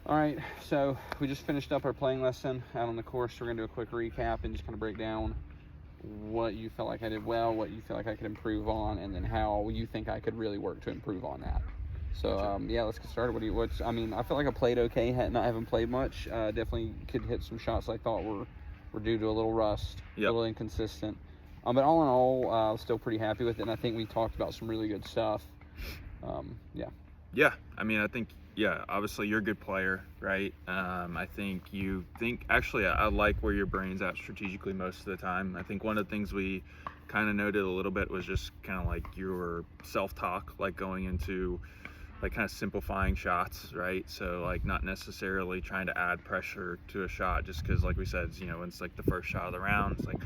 All right, so we just finished up our playing lesson out on the course. We're going to do a quick recap and just kind of break down what you felt like I did well, what you feel like I could improve on, and then how you think I could really work to improve on that. So, yeah, let's get started. I feel like I played okay, not having played much. Definitely could hit some shots I thought were due to a little rust, a little inconsistent. But all in all, I was still pretty happy with it, and I think we talked about some really good stuff. Yeah, I mean, I think, obviously you're a good player, right? I like where your brain's at strategically most of the time. I think one of the things we kind of noted a little bit was just kind of like your self-talk, like going into like kind of simplifying shots, right? So like not necessarily trying to add pressure to a shot just because, like we said, when it's like the first shot of the round, it's like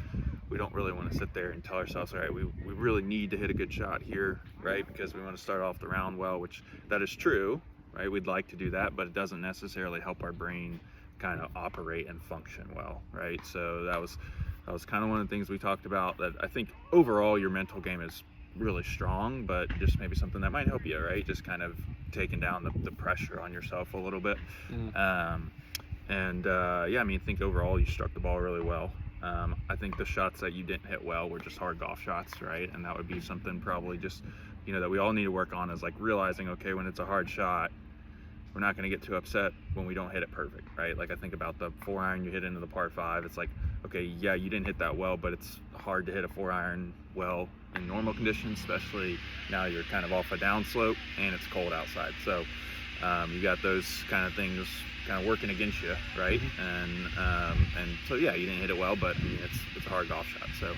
we don't really want to sit there and tell ourselves, all right, we really need to hit a good shot here, right? Because we want to start off the round well, which that is true, right? We'd like to do that, but it doesn't necessarily help our brain kind of operate and function well, right? So that was kind of one of the things we talked about, that I think overall your mental game is really strong, but just maybe something that might help you, right? Just kind of taking down the pressure on yourself a little bit. I think overall you struck the ball really well. I think the shots that you didn't hit well were just hard golf shots, right? And that would be something probably just, that we all need to work on, is like realizing, okay, when it's a hard shot, we're not going to get too upset when we don't hit it perfect, right? Like I think about the 4-iron you hit into the par 5. It's like, okay, yeah, you didn't hit that well, but it's hard to hit a 4-iron well in normal conditions, especially now you're kind of off a downslope and it's cold outside. So you got those kind of things kind of working against you, right? And so yeah, you didn't hit it well, but I mean it's a hard golf shot. So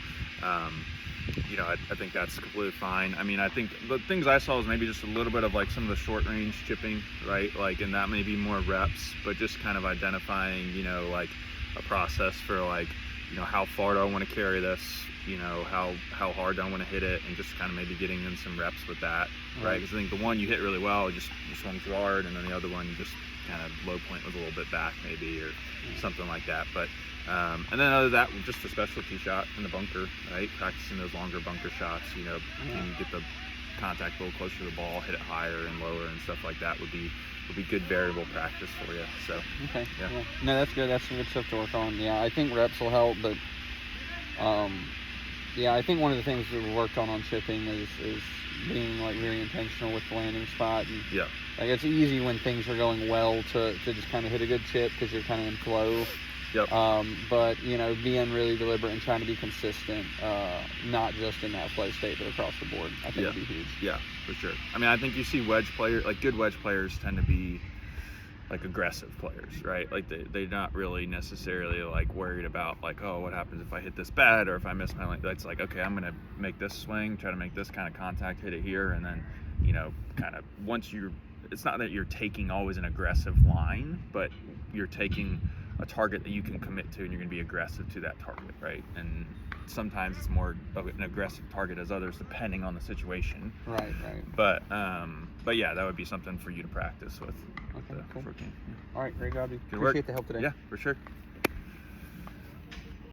I think that's completely fine. I mean, I think the things I saw was maybe just a little bit of like some of the short range chipping, right? Like, and that may be more reps, but just kind of identifying, like a process for like, how far do I want to carry this? How hard do I want to hit it, and just kind of maybe getting in some reps with that, right? Because I think the one you hit really well, you swung too hard, and then the other one you just kind of low point was a little bit back maybe, or something like that. But and then other than that, just a specialty shot in the bunker, right? Practicing those longer bunker shots, and get the contact a little closer to the ball, hit it higher and lower and stuff like that would be good variable practice for you. So okay, yeah. No, that's good. That's some good stuff to work on. Yeah, I think reps will help, but I think one of the things that we worked on chipping is being like very intentional with the landing spot. And like it's easy when things are going well to just kind of hit a good chip because you're kind of in flow. But being really deliberate and trying to be consistent, not just in that flow state, but across the board, I think would be huge. Yeah, for sure. I mean, I think you see wedge players, like good wedge players tend to be like aggressive players, right? Like they're not really necessarily like worried about like, oh, what happens if I hit this bad or if I miss my lane. It's like, okay, I'm gonna make this swing, try to make this kind of contact, hit it here, and then kind of it's not that you're taking always an aggressive line, but you're taking a target that you can commit to, and you're going to be aggressive to that target, right? And sometimes it's more of an aggressive target as others, depending on the situation. Right. But yeah, that would be something for you to practice with. Okay, cool. All right, great job. Good Appreciate work. the help today. Yeah, for sure.